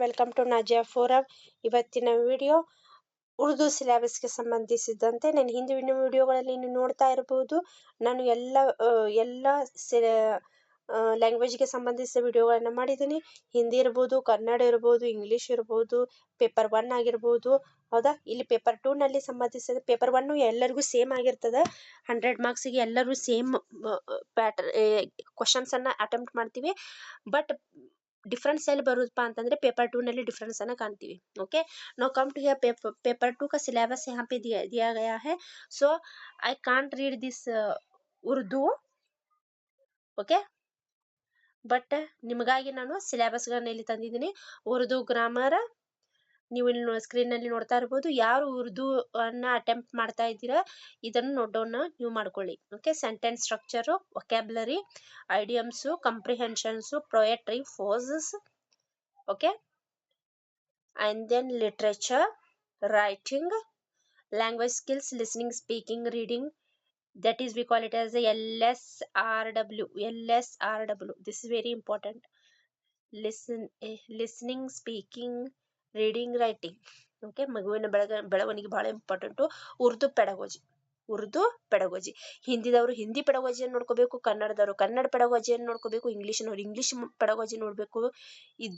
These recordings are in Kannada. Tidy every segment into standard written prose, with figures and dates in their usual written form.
Welcome to Nazia forum. ಇವತ್ತಿನ ವಿಡಿಯೋ ಉರ್ದು ಸಿಲೆಬಸ್ಗೆ ಸಂಬಂಧಿಸಿದಂತೆ ನಾನು ಹಿಂದಿನ ವಿಡಿಯೋಗಳಲ್ಲಿ ನೀವು ನೋಡ್ತಾ ಇರಬಹುದು. ನಾನು ಎಲ್ಲ ಲ್ಯಾಂಗ್ವೇಜ್ಗೆ ಸಂಬಂಧಿಸಿದ ವಿಡಿಯೋಗಳನ್ನು ಮಾಡಿದ್ದೀನಿ. ಹಿಂದಿ ಇರ್ಬೋದು, ಕನ್ನಡ ಇರ್ಬೋದು, ಇಂಗ್ಲೀಷ್ ಇರ್ಬೋದು, ಪೇಪರ್ 1 ಆಗಿರ್ಬೋದು. ಹೌದಾ, ಇಲ್ಲಿ ಪೇಪರ್ 2ನಲ್ಲಿ ಸಂಬಂಧಿಸಿದ ಪೇಪರ್ 1 ಎಲ್ಲರಿಗೂ ಸೇಮ್ ಆಗಿರ್ತದೆ. 100 ಮಾರ್ಕ್ಸಿಗೆ ಎಲ್ಲರೂ ಸೇಮ್ ಕ್ವಶನ್ಸ್ ಅನ್ನ ಅಟೆಂಪ್ಟ್ ಮಾಡ್ತೀವಿ. ಬಟ್ ಡಿಫರೆನ್ಸ್ ಎಲ್ಲಿ ಬರುತ್ತಪ್ಪ ಅಂತಂದ್ರೆ पेपर 2 ನಲ್ಲಿ ಡಿಫರೆನ್ಸ್ अना कांतीवी. Okay, now come to here. Paper 2 का सिलेबस यहाँ पे दिया गया है. So I can't read this Urdu. Okay, but ನಿಮಗಾಗಿ ನಾನು ಸಿಲೆಬಸ್ ಗಳನ್ನ ಇಲ್ಲಿ ತಂದಿದ್ದೀನಿ. ಉರ್ದು ಗ್ರಾಮರ್ ನೀವು ಇಲ್ಲಿ ಸ್ಕ್ರೀನ್ ನಲ್ಲಿ ನೋಡ್ತಾ ಇರಬಹುದು. ಯಾರು ಉರ್ದು ಅನ್ನ ಅಟೆಂಪ್ಟ್ ಮಾಡ್ತಾ ಇದ್ದೀರಾ ಇದನ್ನು ನೋಟ್ ಡೌನ್ ನೀವು ಮಾಡ್ಕೊಳ್ಳಿ. Okay, sentence structure, vocabulary, idioms, comprehensions, poetry, ಫೋಸಸ್. Okay, and then literature, writing, language skills, listening, speaking, reading. That is, we call it as a LSRW. This is very important. Listening, speaking, reading, writing. Okay, ಮಗುವಿನ ಬೆಳವಣಿಗೆ ಬಹಳ ಇಂಪಾರ್ಟೆಂಟ್. ಉರ್ದು ಪೆಡಗೋಜಿ. ಹಿಂದಿದವರು ಹಿಂದಿ ಪೆಡಗೋಜಿಯನ್ನು ನೋಡ್ಕೋಬೇಕು, ಕನ್ನಡದವರು ಕನ್ನಡ ಪೆಡಗೋಜಿಯನ್ನು ನೋಡ್ಕೋಬೇಕು, ಇಂಗ್ಲೀಷ್ನವರು ಇಂಗ್ಲೀಷ್ ಪೆಡಗೋಜಿ ನೋಡಬೇಕು.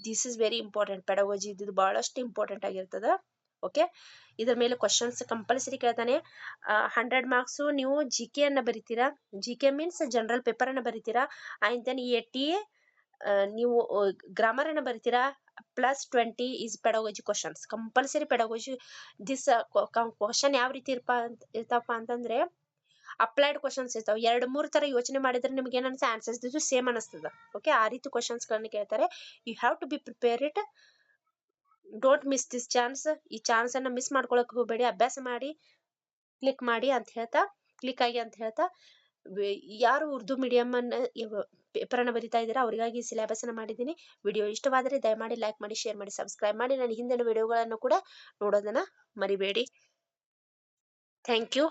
This is very important. Pedagogy ಇದು ಬಹಳಷ್ಟು ಇಂಪಾರ್ಟೆಂಟ್ ಆಗಿರ್ತದೆ. ಓಕೆ, ಇದರ ಮೇಲೆ ಕ್ವಶನ್ಸ್ ಕಂಪಲ್ಸರಿ ಕೇಳ್ತಾನೆ. 100 ಮಾರ್ಕ್ಸ್ ನೀವು GK ಅನ್ನ ಬರಿತೀರಾ. GK ಮೀನ್ಸ್ ಜನರಲ್ ಪೇಪರ್ ಅನ್ನ ಬರಿತೀರಾ. ಆ್ಯಂಡ್ ದೆನ್ 80 ನೀವು ಗ್ರಾಮರ್ ಅನ್ನ ಬರಿತೀರಾ. +20 is pedagogy questions. Compulsory pedagogy. This question ಯಾವ ರೀತಿ ಇರ್ತಪ್ಪ ಅಂತಂದ್ರೆ ಅಪ್ಲೈಡ್ ಕ್ವಶನ್ಸ್ ಇರ್ತಾವೆ. 2-3 ತರ ಯೋಚನೆ ಮಾಡಿದ್ರೆ ನಿಮ್ಗೆ ಏನ್ ಅನ್ಸುತ್ತೆ, ಆನ್ಸರ್ಸ್ ಇದು ಸೇಮ್ ಅನಿಸ್ತದ. ಓಕೆ, ಆ ರೀತಿ ಕ್ವಶನ್ಸ್ ಗಳನ್ನ ಕೇಳ್ತಾರೆ. You have to be prepare it. Don't miss this chance. ಈ ಚಾನ್ಸ್ ಅನ್ನ ಮಿಸ್ ಮಾಡ್ಕೊಳಕ್ ಹೋಗಬೇಡಿ. ಅಭ್ಯಾಸ ಮಾಡಿ, ಕ್ಲಿಕ್ ಆಗಿ ಅಂತ ಹೇಳ್ತಾ ಯಾರು ಉರ್ದು ಮೀಡಿಯಂ ಅನ್ನ ಪೇಪರ್ ಅನ್ನ ಬರಿತಾ ಇದ್ದೀರಾ ಅವರಿಗಾಗಿ ಸಿಲೆಬಸ್ ಅನ್ನ ಮಾಡಿದ್ದೀನಿ. ವಿಡಿಯೋ ಇಷ್ಟವಾದರೆ ದಯಮಾಡಿ ಲೈಕ್ ಮಾಡಿ, ಶೇರ್ ಮಾಡಿ, ಸಬ್ಸ್ಕ್ರೈಬ್ ಮಾಡಿ. ನನ್ನ ಹಿಂದಿನ ವಿಡಿಯೋಗಳನ್ನು ಕೂಡ ನೋಡೋದನ್ನ ಮರಿಬೇಡಿ. Thank you.